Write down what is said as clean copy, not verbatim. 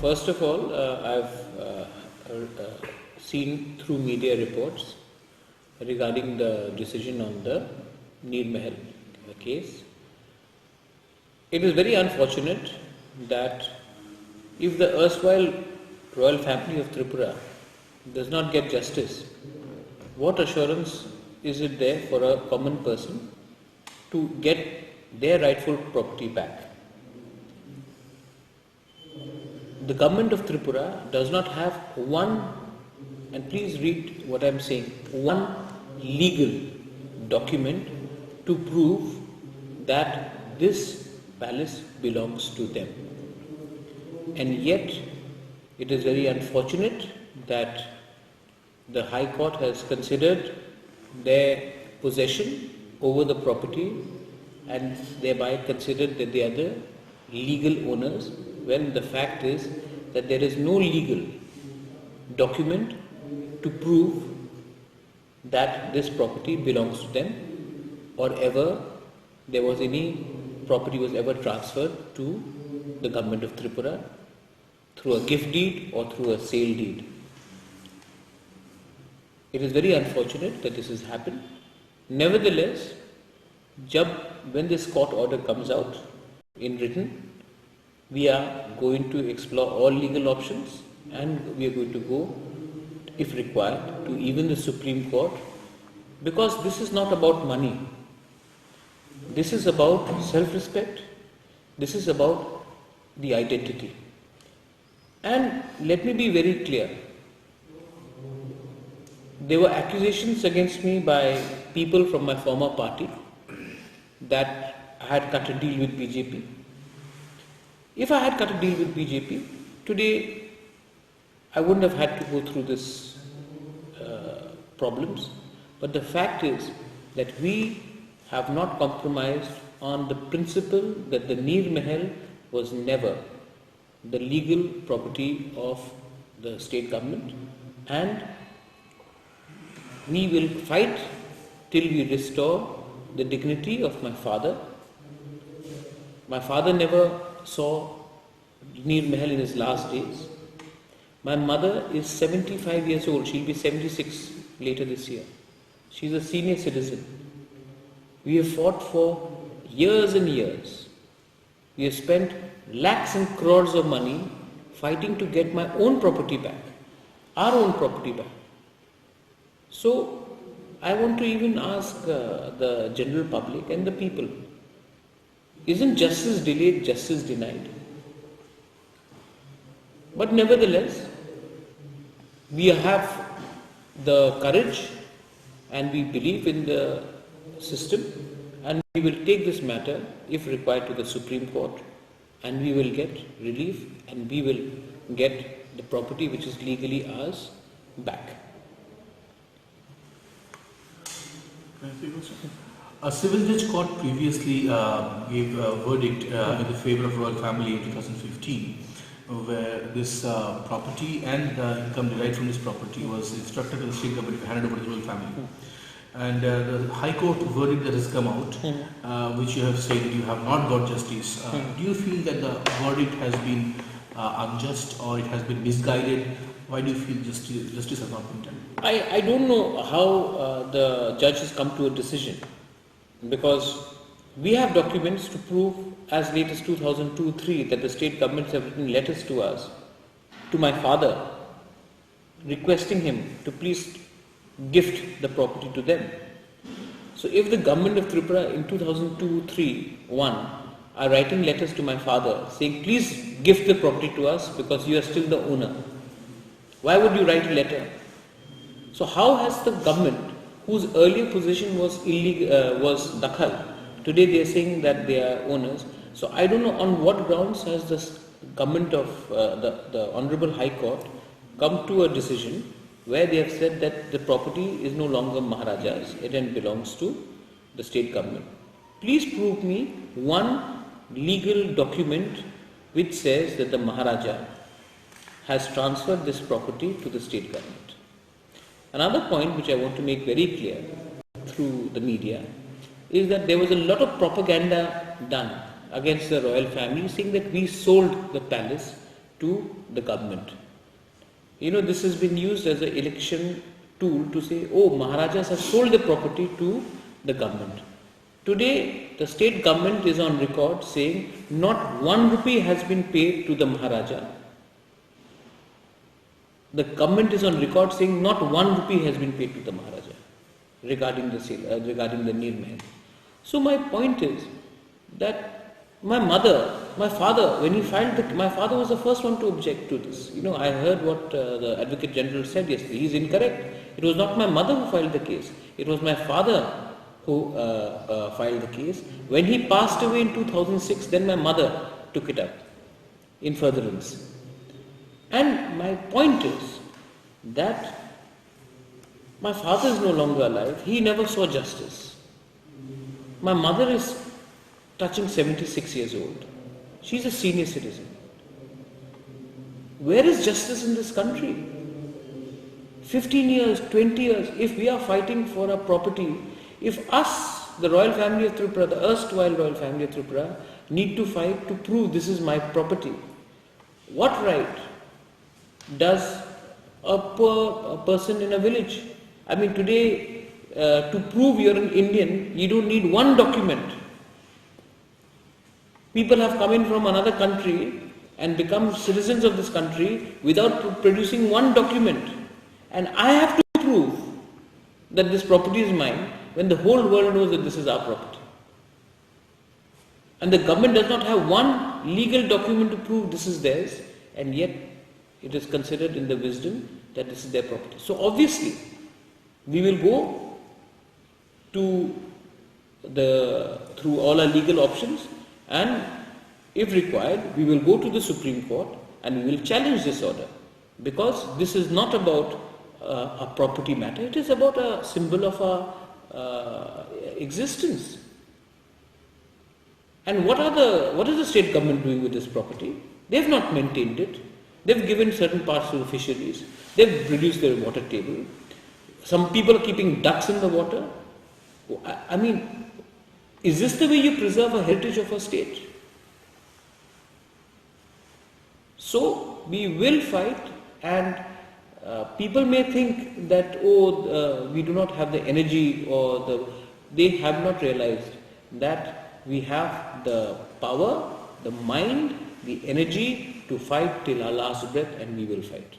First of all, I've seen through media reports regarding the decision on the Neer Mahal case. It is very unfortunate that if the erstwhile royal family of Tripura does not get justice, what assurance is it there for a common person to get their rightful property back? The government of Tripura does not have one, and please read what I am saying, one legal document to prove that this palace belongs to them. And yet, it is very unfortunate that the High Court has considered their possession over the property and thereby considered that they are the legal owners, when the fact is that there is no legal document to prove that this property belongs to them or ever there was any property was ever transferred to the government of Tripura through a gift deed or through a sale deed. It is very unfortunate that this has happened. Nevertheless, when this court order comes out in written, we are going to explore all legal options and we are going to go, if required, to even the Supreme Court, because this is not about money. This is about self-respect. This is about the identity. And let me be very clear. There were accusations against me by people from my former party that I had cut a deal with BJP. If I had cut a deal with BJP, today I wouldn't have had to go through this problems. But the fact is that we have not compromised on the principle that the Neer Mahal was never the legal property of the state government, and we will fight till we restore the dignity of my father. My father never saw Neer Mahal in his last days. My mother is 75 years old. She'll be 76 later this year. She's a senior citizen. We have fought for years and years. We have spent lakhs and crores of money fighting to get my own property back, our own property back. So, I want to even ask the general public and the people, isn't justice delayed, justice denied? But nevertheless, we have the courage and we believe in the system, and we will take this matter, if required, to the Supreme Court, and we will get relief and we will get the property which is legally ours back. A civil judge court previously gave a verdict in the favor of royal family in 2015, where this property and the income derived from this property was instructed to the state government to hand it over to the royal family. And the High Court verdict that has come out, which you have said that you have not got justice, do you feel that the verdict has been unjust or it has been misguided? Why do you feel justice has not been done? I don't know how the judge has come to a decision, because we have documents to prove as late as 2002-03 that the state governments have written letters to us, to my father, requesting him to please gift the property to them. So if the government of Tripura in 2002-03-1 are writing letters to my father saying, please gift the property to us because you are still the owner, why would you write a letter? So how has the government, whose earlier position was illegal, was dakhal, today they are saying that they are owners? So I don't know on what grounds has the government of the Honorable High Court come to a decision where they have said that the property is no longer Maharaja's, it then belongs to the state government. Please prove me one legal document which says that the Maharaja has transferred this property to the state government. Another point which I want to make very clear through the media is that there was a lot of propaganda done against the royal family saying that we sold the palace to the government. You know, this has been used as an election tool to say, oh, Maharajas have sold the property to the government. Today, the state government is on record saying not 1 rupee has been paid to the Maharaja. The government is on record saying not 1 rupee has been paid to the Maharaja regarding the sale, regarding the Neer Mahal. So my point is that my father, when he filed my father was the first one to object to this. You know, I heard what the Advocate General said yesterday. He is incorrect. It was not my mother who filed the case. It was my father who filed the case. When he passed away in 2006, then my mother took it up in furtherance. And my point is that my father is no longer alive. He never saw justice. My mother is touching 76 years old. She's a senior citizen. Where is justice in this country? 15 years, 20 years, if we are fighting for a property, if us, the royal family of Tripura, the erstwhile royal family of Tripura, need to fight to prove this is my property, what right does a poor person in a village? I mean, today, to prove you're an Indian, you don't need one document. People have come in from another country and become citizens of this country without producing one document. And I have to prove that this property is mine when the whole world knows that this is our property. And the government does not have one legal document to prove this is theirs, and yet it is considered in the wisdom that this is their property. So obviously, we will go through all our legal options, and if required, we will go to the Supreme Court and we will challenge this order, because this is not about a property matter, it is about a symbol of our existence. And what is the state government doing with this property? They have not maintained it. They have given certain parts to the fisheries. They have reduced their water table. Some people are keeping ducks in the water. I mean, is this the way you preserve a heritage of a state? So we will fight, and people may think that, we do not have the energy, they have not realized that we have the power, the mind, the energy to fight till our last breath, and we will fight.